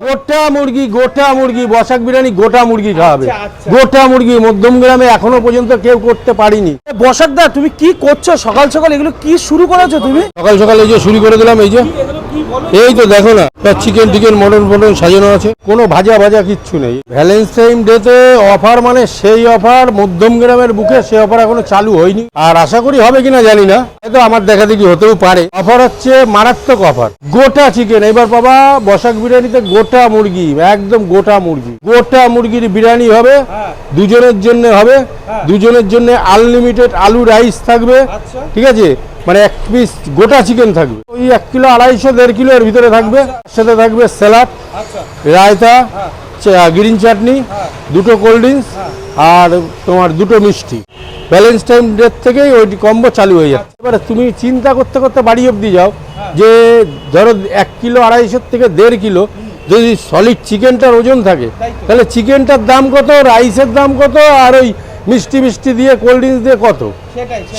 গোটা মুরগি বসাক বিরিয়ানি গোটা মুরগি খাওয়াবে। গোটা মুরগি মধ্যম গ্রামে এখনো পর্যন্ত কেউ করতে পারিনি। বসাক দা তুমি কি করছো সকাল সকাল, এগুলো কি শুরু করেছো তুমি? সকাল সকাল এই যে শুরু করে দিলাম, এই তো দেখো না, চিকেন মটন সাজানো আছে, কোনো ভাজা কিচ্ছু নেই। ভ্যালেন্টাইন ডে তে অফার, মানে সেই অফার মধ্যম গ্রামের বুকে সেই অফার এখনো চালু হয়নি, আর আশা করি হবে কিনা জানি না, হয়তো আমার দেখা দেখি হতেও পারে। অফার হচ্ছে মারাত্মক অফার, গোটা চিকেন এবার পাবা বসাক বিরিয়ানিতে, গোটা মুরগি, একদম গোটা মুরগির বিরিয়ানি হবে, দুজনের জন্য হবে, দুজনের জন্য আনলিমিটেড আলু রাইস থাকবে, ঠিক আছে, মানে এক পিস গোটা চিকেন থাকবে, ওই 1 কিলো 250 1.5 কিলো এর ভিতরে থাকবে, সাথে থাকবে স্যালাড, রায়তা, গ্রিন চাটনি, 2টো কোল্ড ড্রিঙ্কস আর তোমার 2টো মিষ্টি। ভ্যালেন্টাইন ডে থেকেই ওই কম্বো চালু হয়ে যাচ্ছে। এবারে তুমি চিন্তা করতে করতে বাড়ি অবধি যাও, যে ধরো 1 কিলো 250 থেকে 1.5 কিলো যদি সলিড চিকেনটার ওজন থাকে, তাহলে চিকেনটার দাম কত, রাইসের দাম কত, আর ওই মিষ্টি দিয়ে কোল্ড ড্রিঙ্কস দিয়ে কত,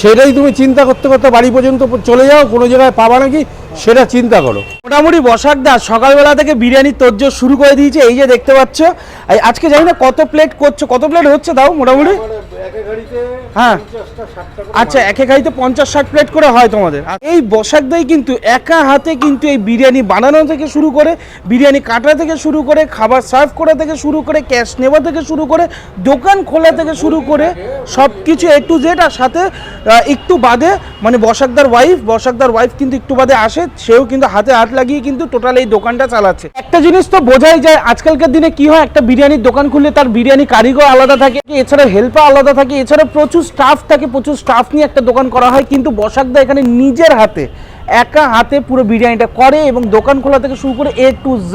সেটাই তুমি চিন্তা করতে করতে বাড়ি পর্যন্ত চলে যাও, কোনো জায়গায় পাবা নাকি সেটা চিন্তা করো। মোটামুটি বসাক দা সকালবেলা থেকে বিরিয়ানির তোড়জোড় শুরু করে দিয়েছে, এই যে দেখতে পাচ্ছ। আজকে জানি না কত প্লেট করছো, কত প্লেট হচ্ছে তাও মোটামুটি? হ্যাঁ, আচ্ছা, এক এক হাঁড়িতে 50-60 প্লেট করে হয় তোমাদের। এই বসাক দাই কিন্তু একা হাতে কিন্তু এই বিরিয়ানি বানানো থেকে শুরু করে, বিরিয়ানি কাটা থেকে শুরু করে, খাবার সার্ভ করা থেকে শুরু করে, ক্যাশ নেওয়া থেকে শুরু করে, দোকান খোলা থেকে শুরু করে সব কিছু A to Z। আর সাথে একটু বাদে মানে বসাকদার ওয়াইফ কিন্তু একটু বাদে আসে, সেও কিন্তু হাতে হাত লাগিয়ে কিন্তু টোটাল এই দোকানটা চালাচ্ছে। একটা জিনিস তো বোঝাই যায় আজকালকার দিনে কি হয়, একটা বিরিয়ানির দোকান খুললে তার বিরিয়ানি কারিগর আলাদা থাকে, এছাড়া হেল্পার আলাদা থাকে, এছাড়া প্রচুর স্টাফ থাকে, প্রচুর স্টাফ নিয়ে একটা দোকান করা হয়। কিন্তু বসাকদা এখানে নিজের হাতে একা হাতে পুরো বিরিয়ানিটা করে এবং দোকান খোলা থেকে শুরু করে A to Z